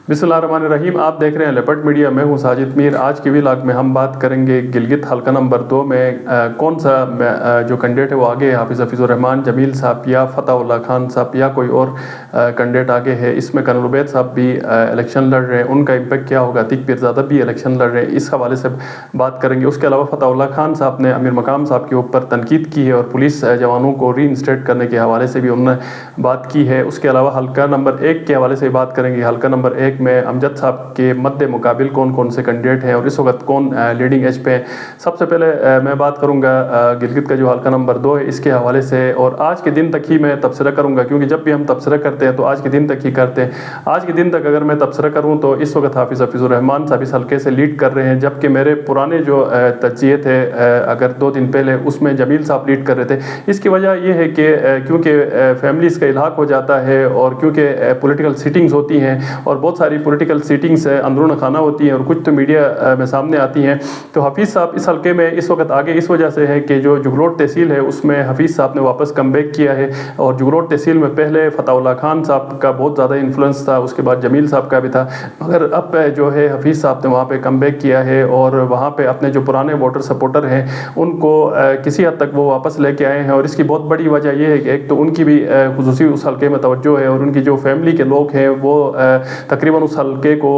بسم اللہ الرحمن الرحیم. آپ دیکھ رہے ہیں لیپرڈ میڈیا. میں ہوں ساجد میر. آج کی ولاگ میں ہم بات کریں گے گلگت حلقہ نمبر 2 میں کون سا جو کینڈیڈیٹ ہے وہ آگے ہے, حافظ الرحمان جمیل صاحب یا فتح اللہ خان صاحب یا کوئی اور کینڈیڈیٹ آگے ہے. اس میں کرنل عبید صاحب بھی الیکشن لڑ رہے ہیں, ان کا امپیکٹ کیا ہوگا. عتیق پیرزادہ بھی الیکشن لڑ رہے ہیں, اس حوالے سے بات کریں گے. اس کے علاوہ فتح اللہ خان صاحب نے امیر مقام صاحب کے اوپر تنقید کی ہے اور پولیس جوانوں کو ری انسٹیٹ کرنے کے حوالے سے بھی انہوں نے بات کی ہے. اس کے علاوہ حلقہ نمبر 1 کے حوالے سے بات کریں گے. حلقہ نمبر 1 میں امجد صاحب کے مد مقابل کون کون سے کینڈیڈیٹ ہیں اور اس وقت کون لیڈنگ ایج پہ ہیں. سب سے پہلے میں بات کروں گا گلگت کا جو حلقہ نمبر 2 ہے اس کے حوالے سے, اور آج کے دن تک ہی میں تبصرہ کروں گا, کیونکہ جب بھی ہم تبصرہ کرتے ہیں تو آج کے دن تک ہی کرتے ہیں. آج کے دن تک اگر میں تبصرہ کروں تو اس وقت حافظ الرحمان صاحب اس حلقے سے لیڈ کر رہے ہیں, جبکہ میرے پرانے جو تجزیے تھے اگر 2 دن پہلے اس میں جمیل صاحب لیڈ کر رہے تھے. اس کی وجہ یہ ہے کہ کیونکہ فیملیز کا الحاق ہو جاتا ہے اور کیونکہ پولیٹیکل سیٹنگز ہوتی ہیں اور بہت ساری پولیٹیکل سیٹنگز اندرون خانہ ہوتی ہیں اور کچھ تو میڈیا میں سامنے آتی ہیں. تو حفیظ صاحب اس حلقے میں اس وقت آگے اس وجہ سے ہے کہ جو جگروٹ تحصیل ہے اس میں حفیظ صاحب نے واپس کم بیک کیا ہے, اور جگروٹ تحصیل میں پہلے فتح اللہ خان صاحب کا بہت زیادہ انفلوئنس تھا, اس کے بعد جمیل صاحب کا بھی تھا, مگر اب جو ہے حفیظ صاحب نے وہاں پہ کم بیک کیا ہے اور وہاں پہ اپنے جو پرانے ووٹر سپورٹر ہیں ان کو کسی حد تک وہ واپس لے کے آئے ہیں. اور اس کی بہت بڑی وجہ یہ ہے کہ ایک تو ان کی بھی خصوصی اس حلقے میں توجہ ہے اور ان کی جو فیملی کے لوگ ہیں وہ تقریباً اس حلقے کو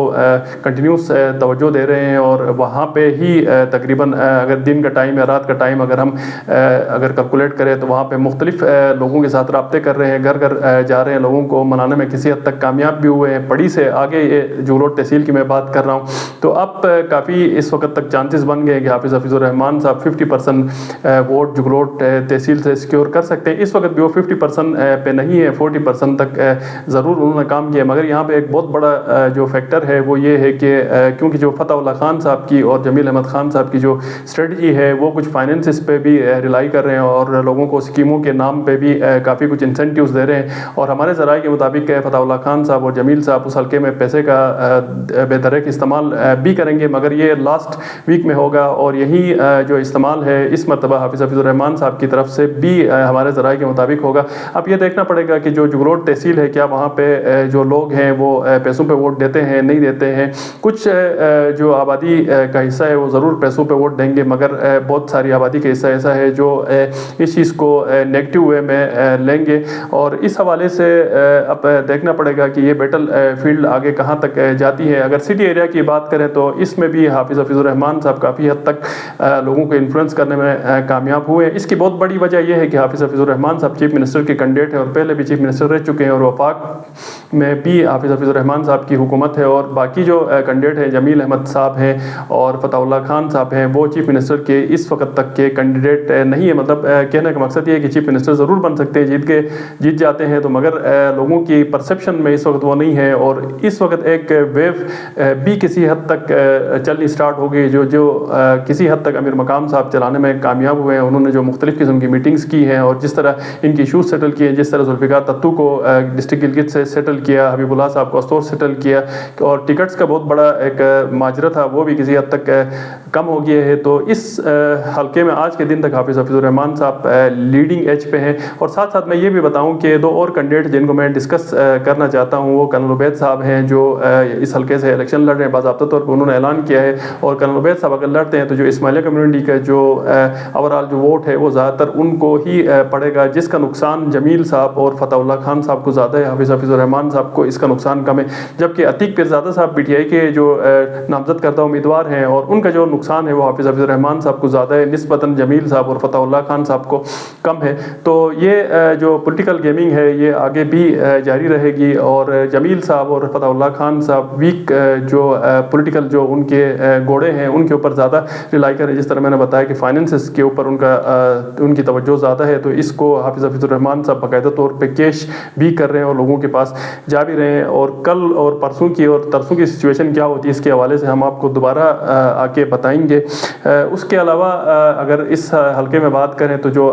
کنٹینیوس توجہ دے رہے ہیں, اور وہاں پہ ہی تقریباً اگر دن کا ٹائم یا رات کا ٹائم اگر ہم کیلکولیٹ کریں تو وہاں پہ مختلف لوگوں کے ساتھ رابطے کر رہے ہیں, گھر گھر جا رہے ہیں, لوگوں کو منانے میں کسی حد تک کامیاب بھی ہوئے ہیں. پڑی سے آگے یہ جگروٹ تحصیل کی میں بات کر رہا ہوں, تو اب کافی اس وقت تک چانسز بن گئے کہ حافظ الرحمان صاحب 50% ووٹ جگروٹ تحصیل سے سیکیور کر سکتے ہیں. اس وقت بھی وہ 50% پہ نہیں ہے, 40% تک ضرور انہوں نے کام کیا. مگر یہاں پہ ایک بہت بڑا جو فیکٹر ہے وہ یہ ہے کہ کیونکہ جو فتح اللہ خان صاحب کی اور جمیل احمد خان صاحب کی جو اسٹریٹجی ہے وہ کچھ فائنینسز پہ بھی ریلائی کر رہے ہیں اور لوگوں کو اسکیموں کے نام پہ بھی کافی کچھ انسینٹیوز دے رہے ہیں. اور ہمارے ذرائع کے مطابق فتح اللہ خان صاحب اور جمیل صاحب اس حلقے میں پیسے کا بے دریغ استعمال بھی کریں گے, مگر یہ لاسٹ ویک میں ہوگا, اور یہی جو استعمال ہے اس مرتبہ حافظ الرحمان صاحب کی طرف سے بھی ہمارے ذرائع کے مطابق ہوگا. اب یہ دیکھنا پڑے گا کہ جو جگروٹ تحصیل ہے کیا وہاں پہ جو لوگ ہیں وہ پیسوں پہ ووٹ دیتے ہیں نہیں دیتے ہیں. کچھ جو آبادی کا حصہ ہے وہ ضرور پیسوں پہ ووٹ دیں گے, مگر بہت ساری آبادی کا حصہ ایسا ہے جو اس چیز کو نیگیٹو وے میں لیں گے. اور اس حوالے سے اب دیکھنا پڑے گا کہ یہ بیٹل فیلڈ آگے کہاں تک جاتی ہے. اگر سٹی ایریا کی بات کریں تو اس میں بھی حافظ الرحمان صاحب کافی حد تک لوگوں کو انفلوئنس کرنے میں کامیاب ہوئے ہیں. اس کی بہت بڑی وجہ یہ ہے کہ حافظ الرحمان صاحب چیف منسٹر کے کینڈیڈیٹ ہیں اور پہلے بھی چیف منسٹر رہ چکے ہیں, اور وفاق میں بھی حافظ الرحمان صاحب کی حکومت ہے. اور باقی جو کینڈیڈیٹ ہیں جمیل احمد صاحب ہیں اور فتح اللہ خان صاحب ہیں وہ چیف منسٹر کے اس وقت تک کے کینڈیڈیٹ نہیں ہے. مطلب کہنے کا مقصد یہ ہے کہ چیف منسٹر ضرور بن سکتے ہیں, جیت جاتے ہیں تو, مگر لوگوں کی پرسیپشن میں اس وقت وہ نہیں ہے. اور اس وقت ایک ویو بھی کسی حد تک چلنی سٹارٹ ہو گئی جو کسی حد تک امیر مقام صاحب چلانے میں کامیاب ہوئے ہیں. انہوں نے جو مختلف قسم کی میٹنگز کی ہیں اور جس طرح ان کی ایشوز سیٹل کیے ہیں, جس طرح ذوالفقار تتو کو ڈسٹرکٹ گلگت سے سیٹل کیا, حبیب اللہ صاحب کو استور سیٹل کیا, اور ٹکٹس کا بہت بڑا ایک ماجرا تھا وہ بھی کسی حد تک کم ہو گیا ہے. تو اس حلقے میں آج کے دن تک حافظ الرحمان صاحب لیڈنگ ایج پہ ہیں. اور ساتھ ساتھ میں یہ بھی بتاؤں کہ 2 اور کینڈیڈیٹ جن کو میں ڈسکس کرنا چاہتا ہوں وہ کرنل عبید صاحب ہیں جو اس حلقے سے الیکشن لڑ رہے ہیں. باضابطہ طور پر انہوں نے اعلان کیا ہے, اور کرنل عبید صاحب اگر لڑتے ہیں تو جو اسماعیلیہ کمیونٹی کا جو اوورال جو ووٹ ہے وہ زیادہ تر ان کو ہی پڑے گا, جس کا نقصان جمیل صاحب اور فتح اللہ خان صاحب کو زیادہ ہے. حافظ الرحمان صاحب کو اس کا نقصان کم ہے, جبکہ عتیق پیرزادہ صاحب پی ٹی آئی کے جو نامزد کردہ امیدوار ہیں اور ان کا جو نقصان ہے وہ حافظ الرحمان صاحب کو زیادہ ہے نسبتاً جمیل صاحب اور فتح اللہ خان صاحب کو کم ہے. تو یہ جو پولیٹیکل گیمنگ ہے یہ آگے بھی جاری رہے گی, اور جمیل صاحب اور فتح اللہ خان صاحب ویک جو پولیٹیکل جو ان کے گھوڑے ہیں ان کے اوپر زیادہ ریلائی کریں. جس طرح میں نے بتایا کہ فائنینسز کے اوپر ان کی توجہ زیادہ ہے, تو اس کو حافظ الرحمان صاحب باقاعدہ طور پہ کیش بھی کر رہے ہیں اور لوگوں کے پاس جا بھی رہے ہیں. اور کل اور پرسوں کی اور ترسوں کی سچویشن کیا ہوتی ہے اس کے حوالے سے ہم آپ کو دوبارہ آ کے بتائیں گے. اس کے علاوہ اگر اس حلقے میں بات کریں تو جو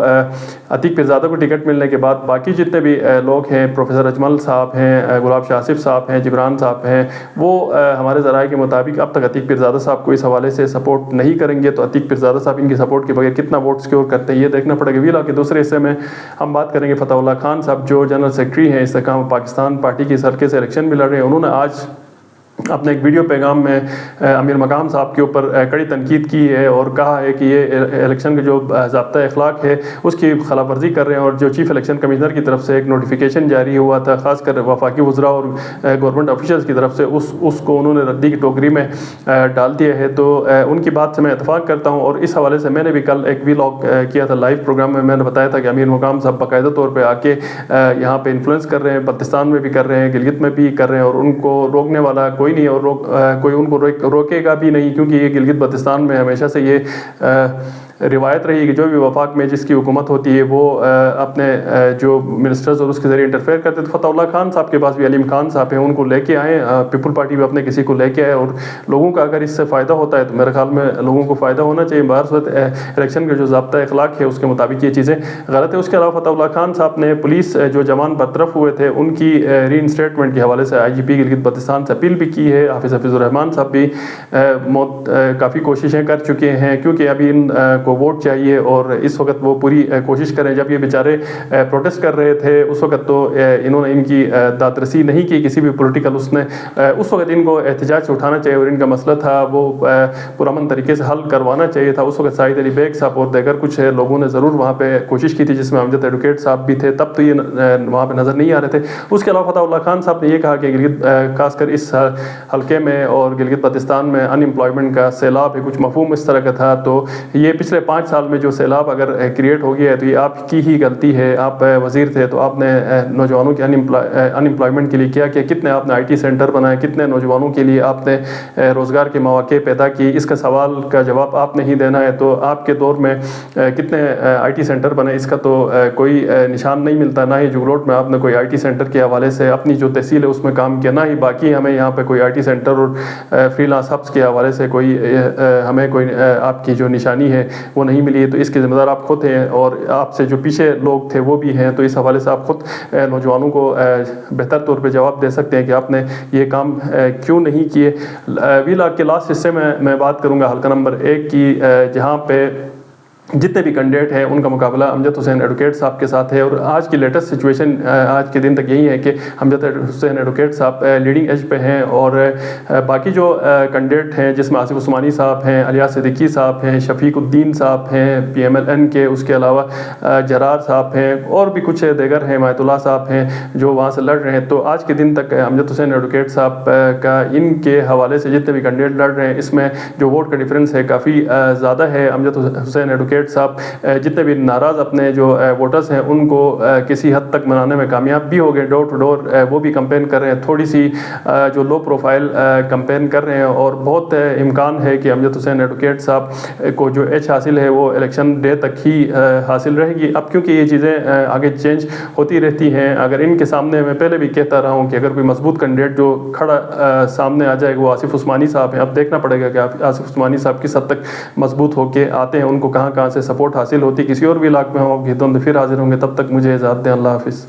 عتیق پیرزادہ کو ٹکٹ ملنے کے بعد باقی جتنے بھی لوگ ہیں, پروفیسر اجمل صاحب ہیں, گلاب شاہ آصف صاحب ہیں, جبران صاحب ہیں, وہ ہمارے ذرائع کے مطابق اب تک عتیق پیرزادہ صاحب کو اس حوالے سے سپورٹ نہیں کریں گے. تو عتیق پیرزادہ صاحب ان کی سپورٹ کے بغیر کتنا ووٹ سیکیور کرتے ہیں یہ دیکھنا پڑے گا. ویلا کے دوسرے حصے میں ہم بات کریں گے فتح اللہ خان صاحب جو جنرل سیکرٹری ہیں استحکام پاکستان پارٹی کی اس حلقے سے الیکشن بھی لڑ رہے ہیں. انہوں نے آج اپنے ایک ویڈیو پیغام میں امیر مقام صاحب کے اوپر کڑی تنقید کی ہے اور کہا ہے کہ یہ الیکشن کا جو ضابطہ اخلاق ہے اس کی خلاف ورزی کر رہے ہیں، اور جو چیف الیکشن کمشنر کی طرف سے ایک نوٹیفیکیشن جاری ہوا تھا خاص کر وفاقی وزراء اور گورنمنٹ آفیشلز کی طرف سے، اس کو انہوں نے ردی کی ٹوکری میں ڈال دیا ہے۔ تو ان کی بات سے میں اتفاق کرتا ہوں، اور اس حوالے سے میں نے بھی کل ایک ویلاگ کیا تھا لائیو پروگرام میں نے بتایا تھا کہ امیر مقام صاحب باقاعدہ طور پہ آ کے یہاں پہ انفلوئنس کر رہے ہیں، بلتستان میں بھی کر رہے ہیں، گلگت میں بھی کر رہے ہیں، اور ان کو روکنے والا کوئی نہیں، اور کوئی ان کو روکے گا بھی نہیں، کیونکہ یہ گلگت بلتستان میں ہمیشہ سے یہ روایت رہی کہ جو بھی وفاق میں جس کی حکومت ہوتی ہے وہ اپنے جو منسٹرز اور اس کے ذریعے انٹرفیئر کرتے تھے۔ فتح اللہ خان صاحب کے پاس بھی علیم خان صاحب ہیں، ان کو لے کے آئیں، پیپل پارٹی بھی اپنے کسی کو لے کے آئے، اور لوگوں کا اگر اس سے فائدہ ہوتا ہے تو میرے خیال میں لوگوں کو فائدہ ہونا چاہیے۔ بہر صورت الیکشن کا جو ضابطہ اخلاق ہے اس کے مطابق یہ چیزیں غلط ہے۔ اس کے علاوہ فتح اللہ خان صاحب نے پولیس جو جوان برطرف ہوئے تھے ان کی ری انسٹیٹمنٹ کے حوالے سے IGP گلگت بلتستان سے اپیل بھی کی ہے۔ حافظ الرحمان صاحب بھی کافی کوششیں کر چکے ہیں، کیونکہ ابھی ان کو ووٹ چاہیے، اور اس وقت وہ پوری کوشش کریں۔ جب یہ بیچارے پروٹیسٹ کر رہے تھے اس وقت تو انہوں نے ان کی دادرسی نہیں کی کسی بھی پولیٹیکل، اس وقت ان کو احتجاج سے اٹھانا چاہیے، اور ان کا مسئلہ تھا وہ پرامن طریقے سے حل کروانا چاہیے تھا۔ اس وقت سعید علی بیگ صاحب اور دیگر کچھ لوگوں نے ضرور وہاں پہ کوشش کی تھی، جس میں امجد ایڈوکیٹ صاحب بھی تھے، تب تو یہ وہاں پہ نظر نہیں آ رہے تھے۔ اس کے علاوہ فتح اللہ خان صاحب نے یہ کہا کہ گلگت خاص کر اس حلقے میں اور گلگت بلتستان میں ان امپلائمنٹ کا سیلاب ہے، کچھ مفہوم اس طرح کا تھا، تو یہ پچھلے 5 سال میں جو سیلاب اگر کریٹ ہو گیا ہے تو یہ آپ کی ہی غلطی ہے۔ آپ وزیر تھے تو آپ نے نوجوانوں کے ان امپلائمنٹ کے لیے کیا کتنے آپ نے IT سینٹر بنائے، کتنے نوجوانوں کے لیے آپ نے روزگار کے مواقع پیدا کی، اس کا سوال کا جواب آپ نے ہی دینا ہے۔ تو آپ کے دور میں کتنے IT سینٹر بنے اس کا تو کوئی نشان نہیں ملتا، نہ ہی جگروٹ میں آپ نے کوئی IT سینٹر کے حوالے سے اپنی جو تحصیل ہے اس میں کام کیا، نہ ہی باقی ہمیں یہاں پہ کوئی IT سینٹر اور فری لانس ہبس کے حوالے سے کوئی ہمیں کوئی آپ کی جو نشانی ہے وہ نہیں ملی ہے۔ تو اس کے ذمہ دار آپ خود ہیں، اور آپ سے جو پیچھے لوگ تھے وہ بھی ہیں، تو اس حوالے سے آپ خود نوجوانوں کو بہتر طور پہ جواب دے سکتے ہیں کہ آپ نے یہ کام کیوں نہیں کیے۔ ویلاگ کے لاسٹ حصے میں بات کروں گا حلقہ نمبر 1 کی، جہاں پہ جتنے بھی کینڈیڈیٹ ہیں ان کا مقابلہ امجد حسین ایڈوکیٹ صاحب کے ساتھ ہے، اور آج کی لیٹسٹ سچویشن آج کے دن تک یہی ہے کہ امجد حسین ایڈوکیٹ صاحب لیڈنگ ایج پہ ہیں، اور باقی جو کینڈیڈیٹ ہیں جس میں آصف عثمانی صاحب ہیں، الیاس صدیقی صاحب ہیں، شفیق الدین صاحب ہیں PMLN کے، اس کے علاوہ جرار صاحب ہیں، اور بھی کچھ دیگر ہیں، حمایت اللہ صاحب ہیں جو وہاں سے لڑ رہے ہیں۔ تو آج کے دن تک امجد حسین ایڈوکیٹ صاحب کا ان کے حوالے سے جتنے بھی کینڈیڈیٹ لڑ رہے ہیں اس میں جو ووٹ کا ڈفرینس ہے کافی زیادہ ہے۔ امجد حسین ایڈوکیٹ صاحب جتنے بھی ناراض اپنے جو ووٹرز ہیں ان کو کسی حد تک منانے میں کامیاب بھی ہو گئے، ڈور ٹو ڈور وہ بھی کمپین کر رہے ہیں، تھوڑی سی جو لو پروفائل کمپین کر رہے ہیں، اور بہت امکان ہے کہ امجد حسین ایڈوکیٹ صاحب کو جو ایج حاصل ہے وہ الیکشن ڈے تک ہی حاصل رہے گی۔ اب کیونکہ یہ چیزیں آگے چینج ہوتی رہتی ہیں، اگر ان کے سامنے میں پہلے بھی کہتا رہا ہوں کہ اگر کوئی مضبوط کینڈیڈیٹ جو کھڑا سامنے آ جائے گا وہ آصف عثمانی صاحب ہیں، اب دیکھنا پڑے گا کہ آصف عثمانی صاحب کس حد تک مضبوط ہو کے آتے ہیں، ان کو کہاں سے سپورٹ حاصل ہوتی۔ کسی اور ویلاگ میں ہم آپ کی خدمت میں پھر حاضر ہوں گے، تب تک مجھے اجازت دیں، اللہ حافظ۔